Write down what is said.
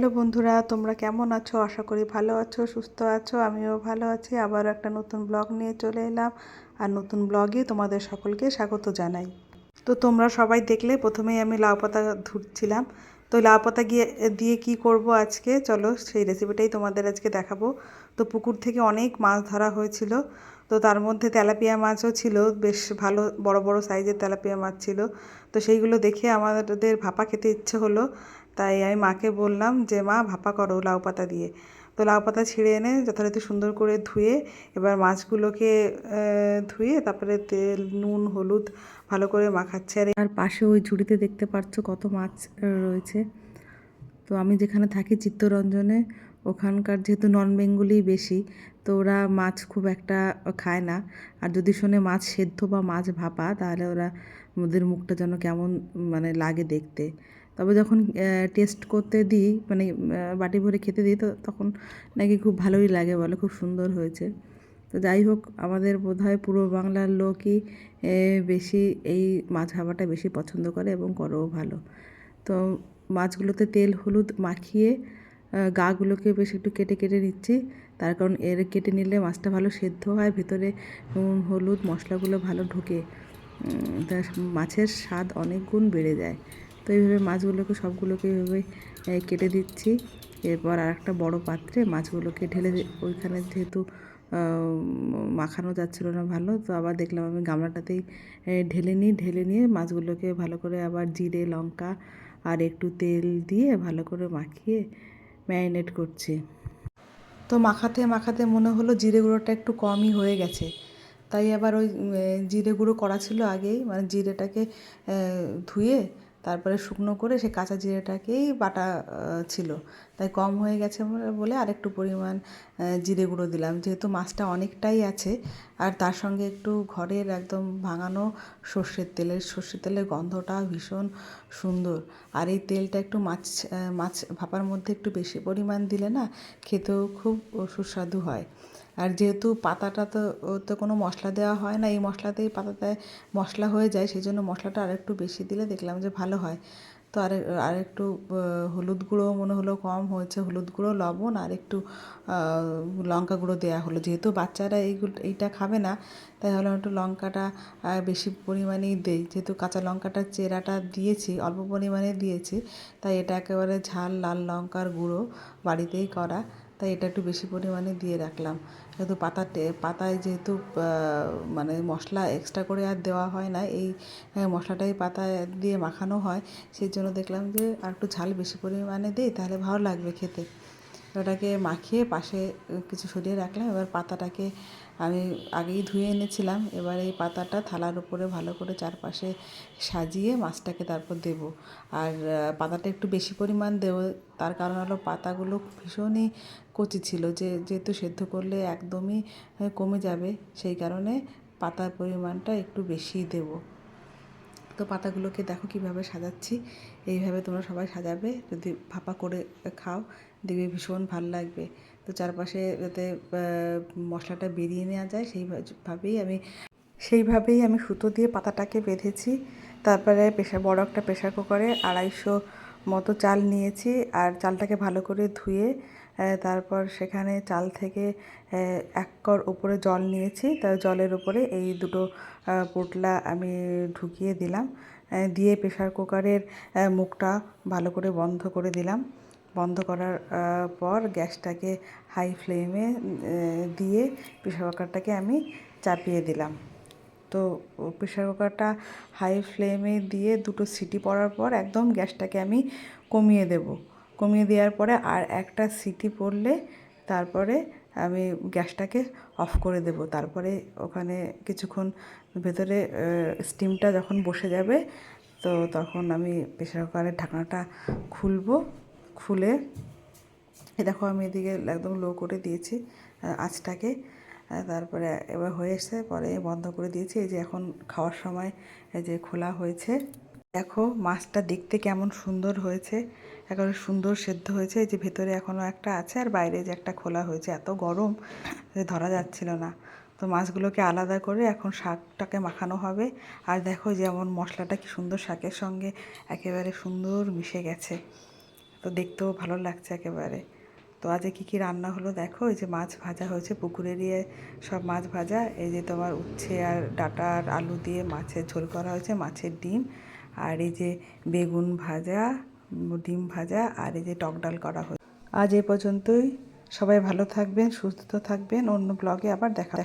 Hello বন্ধুরা, তোমরা কেমন আছো? আশা করি ভালো আছো, সুস্থ আছো। আমিও ভালো আছি। আবার একটা নতুন ব্লগ নিয়ে চলে এলাম। আর নতুন ব্লগে তোমাদের সকলকে স্বাগত জানাই। তো তোমরা সবাই দেখলে প্রথমেই আমি লাউ পাতা ধুচ্ছিলাম। তো লাউ পাতা দিয়ে কি করব আজকে, চলো সেই রেসিপিটাই তোমাদের আজকে দেখাবো। তো পুকুর থেকে অনেক মাছ ধরা হয়েছিল। তো তার মধ্যে তেলাপিয়া মাছও ছিল, বেশ ভালো বড় বড় সাইজের তেলাপিয়া মাছ ছিল। তো সেইগুলো দেখে আমাদের ভাপা খেতে ইচ্ছে হলো। তাই আমি মাকে বললাম যে মা ভাপা করো লাউ পাতা দিয়ে। তো লাউ পাতা ছিঁড়ে এনে যথারীতি সুন্দর করে ধুয়ে এবার মাছগুলোকে ধুয়ে তারপরে তেল নুন হলুদ ভালো করে মাখাচ্ছে। আর পাশে ওই ঝুড়িতে দেখতে পাচ্ছ কত মাছ রয়েছে। তো আমি যেখানে থাকি চিত্তরঞ্জনে, ওখানকার যেহেতু নন বেঙ্গলি বেশি, তো ওরা মাছ খুব একটা খায় না। আর যদি শোনে মাছ সেদ্ধ বা মাছ ভাপা, তাহলে ওদের মুখটা যেন কেমন মানে লাগে দেখতে। তবে যখন টেস্ট করতে দিই, মানে বাটি ভরে খেতে দিই, তো তখন নাকি খুব ভালোই লাগে, বলে খুব সুন্দর হয়েছে। তো যাই হোক, আমাদের বোধহয় পূর্ব বাংলার লোকই বেশি এই মাছ ভাপাটা বেশি পছন্দ করে এবং করেও ভালো। তো মাছগুলোতে তেল হলুদ মাখিয়ে গাগুলোকে বেশ একটু কেটে কেটে নিচ্ছি। তার কারণ কেটে নিলে মাছটা ভালো সেদ্ধ হয়, ভেতরে নুন হলুদ মশলাগুলো ভালো ঢোকে, তা মাছের স্বাদ অনেক গুণ বেড়ে যায়। তো এইভাবে মাছগুলোকে সবগুলোকে এইভাবে কেটে দিচ্ছি। এরপর আর একটা বড়ো পাত্রে মাছগুলোকে ঢেলে ওইখানে যেহেতু মাখানো যাচ্ছিল না ভালো, তো আবার দেখলাম আমি গামলাটাতেই ঢেলে নিয়ে মাছগুলোকে ভালো করে আবার জিরে লঙ্কা আর একটু তেল দিয়ে ভালো করে মাখিয়ে ম্যারিনেট করছি। তো মাখাতে মাখাতে মনে হলো জিরে গুঁড়োটা একটু কমই হয়ে গেছে। তাই আবার ওই জিরে গুঁড়ো করা ছিল আগেই, মানে জিরেটাকে ধুয়ে তারপরে শুকনো করে সে কাঁচা জিরেটাকেই বাটা ছিল। তাই কম হয়ে গেছে বলে আরেকটু পরিমাণ জিরে গুঁড়ো দিলাম, যেহেতু মাছটা অনেকটাই আছে। আর তার সঙ্গে একটু ঘরের একদম ভাঙানো সর্ষের তেলের গন্ধটা ভীষণ সুন্দর। আর এই তেলটা একটু মাছ ভাপার মধ্যে একটু বেশি পরিমাণ দিলে না খেতেও খুব সুস্বাদু হয়। আর যেহেতু পাতাটা তো ওতে কোনো মশলা দেওয়া হয় না, এই মশলাতেই পাতাতে মশলা হয়ে যায়, সেই জন্য মশলাটা আরেকটু বেশি দিলে দেখলাম যে ভালো হয়। তো আরেকটু হলুদ গুঁড়ো মনে হলো কম হয়েছে, হলুদ গুঁড়ো লবণ আর একটু লঙ্কা গুঁড়ো দেওয়া হলো। যেহেতু বাচ্চারা এইটা খাবে না, তাই হলো একটু লঙ্কাটা বেশি পরিমাণেই দেই। যেহেতু কাঁচা লঙ্কাটার চেরাটা দিয়েছি, অল্প পরিমাণে দিয়েছি, তাই এটা একেবারে ঝাল লাল লঙ্কার গুঁড়ো বাড়িতেই করা, তাই এটা একটু বেশি পরিমাণে দিয়ে রাখলাম। যেহেতু পাতায় যেহেতু মানে মশলা এক্সট্রা করে আর দেওয়া হয় না, এই মশলাটাই পাতায় দিয়ে মাখানো হয়, সেই জন্য দেখলাম যে আর একটু ঝাল বেশি পরিমাণে দিই, তাহলে ভালো লাগবে খেতে। ওটাকে মাখিয়ে পাশে কিছু সরিয়ে রাখলাম। এবার পাতাটাকে আমি আগেই ধুয়ে এনেছিলাম, এবার এই পাতাটা থালার উপরে ভালো করে চারপাশে সাজিয়ে মাছটাকে তারপর দেব। আর পাতাটা একটু বেশি পরিমাণ দেবো, তার কারণ হলো পাতাগুলো ভীষণই কচি ছিল, যেহেতু সেদ্ধ করলে একদমই কমে যাবে, সেই কারণে পাতার পরিমাণটা একটু বেশিই দেবো। তো পাতাগুলোকে দেখো কীভাবে সাজাচ্ছি, এইভাবে তোমরা সবাই সাজাবে, যদি ভাপা করে খাও দেখবে ভীষণ ভাল লাগবে। তো চারপাশে যাতে মশলাটা বেরিয়ে নেওয়া যায় সেইভাবেই আমি সুতো দিয়ে পাতাটাকে বেঁধেছি। তারপরে বড় একটা প্রেশার কুকারে 250 মতো চাল নিয়েছি, আর চালটাকে ভালো করে ধুয়ে তারপর সেখানে চাল থেকে 1 কড় উপরে জল নিয়েছি। তার জলের উপরে এই দুটো পোটলা আমি ঢুকিয়ে দিলাম, দিয়ে প্রেশার কুকারের মুখটা ভালো করে বন্ধ করে দিলাম। বন্ধ করার পর গ্যাসটাকে হাই ফ্লেমে দিয়ে প্রেশার কুকারটাকে আমি চাপিয়ে দিলাম। তো প্রেশার কুকারটা হাই ফ্লেমে দিয়ে 2টো সিটি পড়ার পর একদম গ্যাসটাকে আমি কমিয়ে দেব। কমিয়ে দেওয়ার পরে আর একটা সিটি পড়লে তারপরে আমি গ্যাসটাকে অফ করে দেব। তারপরে ওখানে কিছুক্ষণ ভেতরে স্টিমটা যখন বসে যাবে, তো তখন আমি প্রেশার কুকারের ঢাকনাটা খুলে দেখো আমি এদিকে একদম লো করে দিয়েছি আঁচটাকে। তারপরে এবার হয়ে এসছে, পরে বন্ধ করে দিয়েছি। এই যে এখন খাওয়ার সময় এই যে খোলা হয়েছে, দেখো মাছটা দেখতে কেমন সুন্দর হয়েছে, একেবারে সুন্দর সেদ্ধ হয়েছে। এই যে ভেতরে এখনও একটা আছে, আর বাইরে যে একটা খোলা হয়েছে, এত গরম যে ধরা যাচ্ছিল না। তো মাছগুলোকে আলাদা করে এখন শাকটাকে মাখানো হবে। আর দেখো যেমন মশলাটা কি সুন্দর শাকের সঙ্গে একেবারে সুন্দর মিশে গেছে। তো দেখতেও ভালো লাগছে একেবারে। তো আজকে কী কী রান্না হলো দেখো, এই যে মাছ ভাজা হয়েছে, পুকুরেরই সব মাছ ভাজা। এই যে তোমার উচ্ছে আর ডাঁটা আর আলু দিয়ে মাছের ঝোল করা হয়েছে, মাছের ডিম, আর এই যে বেগুন ভাজা, ডিম ভাজা, আর এই যে টক ডাল করা হয়েছে। আজ এই পর্যন্তই। সবাই ভালো থাকবেন, সুস্থ থাকবেন। অন্য ব্লগে আবার দেখা